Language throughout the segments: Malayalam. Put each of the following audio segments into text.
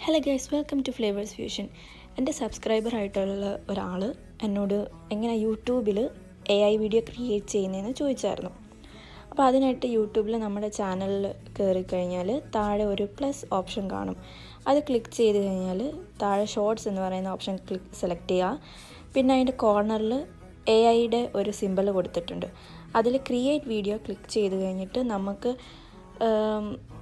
Hello guys, welcome to flavours fusion. എൻ്റെ സബ്സ്ക്രൈബറായിട്ടുള്ള ഒരാൾ എന്നോട് എങ്ങനെ യൂട്യൂബിൽ AI വീഡിയോ ക്രിയേറ്റ് ചെയ്യുന്നതെന്ന് ചോദിച്ചായിരുന്നു. അപ്പോൾ അതിനായിട്ട് യൂട്യൂബിൽ നമ്മുടെ ചാനലിൽ കയറിക്കഴിഞ്ഞാൽ താഴെ ഒരു പ്ലസ് ഓപ്ഷൻ കാണും. അത് ക്ലിക്ക് ചെയ്ത് കഴിഞ്ഞാൽ താഴെ ഷോർട്സ് എന്ന് പറയുന്ന ഓപ്ഷൻ സെലക്ട് ചെയ്യുക. പിന്നെ അതിൻ്റെ കോർണറിൽ AIയുടെ ഒരു സിമ്പൽ കൊടുത്തിട്ടുണ്ട്. അതിൽ ക്രിയേറ്റ് വീഡിയോ ക്ലിക്ക് ചെയ്ത് കഴിഞ്ഞിട്ട് നമുക്ക്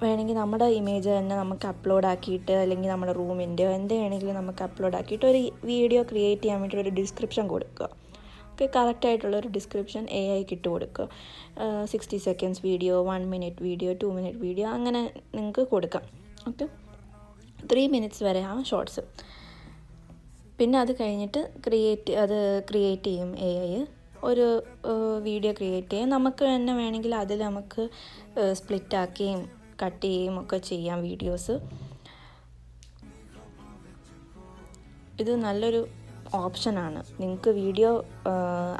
വേണമെങ്കിൽ നമ്മുടെ ഇമേജ് തന്നെ നമുക്ക് അപ്ലോഡ് ആക്കിയിട്ട്, അല്ലെങ്കിൽ നമ്മുടെ റൂമിൻ്റെയോ എന്ത് വേണമെങ്കിലും നമുക്ക് അപ്ലോഡ് ആക്കിയിട്ട് ഒരു വീഡിയോ ക്രിയേറ്റ് ചെയ്യാൻ വേണ്ടി ഒരു ഡിസ്ക്രിപ്ഷൻ കൊടുക്കുക. ഓക്കെ, കറക്റ്റായിട്ടുള്ളൊരു ഡിസ്ക്രിപ്ഷൻ AIക്ക് ഇട്ട് കൊടുക്കുക. 60 seconds video, 1 minute video, 2 minute video, അങ്ങനെ നിങ്ങൾക്ക് കൊടുക്കാം. ഓക്കെ, 3 മിനിറ്റ്സ് വരെയാണ് ഷോർട്സ്. പിന്നെ അത് കഴിഞ്ഞിട്ട് ക്രിയേറ്റ് ചെയ്യും AI. ഒരു വീഡിയോ ക്രിയേറ്റ് ചെയ്യും. നമുക്ക് തന്നെ വേണമെങ്കിൽ അതിൽ നമുക്ക് സ്പ്ലിറ്റാക്കുകയും കട്ട് ചെയ്യുകയും ഒക്കെ ചെയ്യാം വീഡിയോസ്. ഇത് നല്ലൊരു ഓപ്ഷനാണ്. നിങ്ങൾക്ക് വീഡിയോ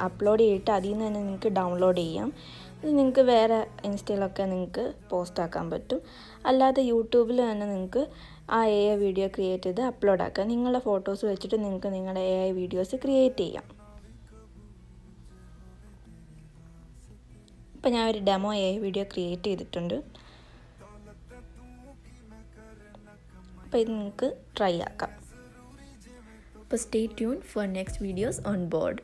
അപ്ലോഡ് ചെയ്തിട്ട് അതിൽ നിന്ന് തന്നെ നിങ്ങൾക്ക് ഡൗൺലോഡ് ചെയ്യാം. ഇത് നിങ്ങൾക്ക് വേറെ ഇൻസ്റ്റയിലൊക്കെ നിങ്ങൾക്ക് പോസ്റ്റ് ആക്കാൻ പറ്റും. അല്ലാതെ യൂട്യൂബിൽ തന്നെ നിങ്ങൾക്ക് ആ AI വീഡിയോ ക്രിയേറ്റ് ചെയ്ത് അപ്ലോഡ് ആക്കാം. നിങ്ങളുടെ ഫോട്ടോസ് വെച്ചിട്ട് നിങ്ങൾക്ക് നിങ്ങളുടെ AI വീഡിയോസ് ക്രിയേറ്റ് ചെയ്യാം. ഇപ്പോൾ ഞാൻ ഒരു ഡെമോ AI വീഡിയോ ക്രിയേറ്റ് ചെയ്തിട്ടുണ്ട്. അപ്പോൾ ഇത് നിങ്ങൾക്ക് ട്രൈ ആക്കാം. അപ്പോൾ stay tune for next videos on board.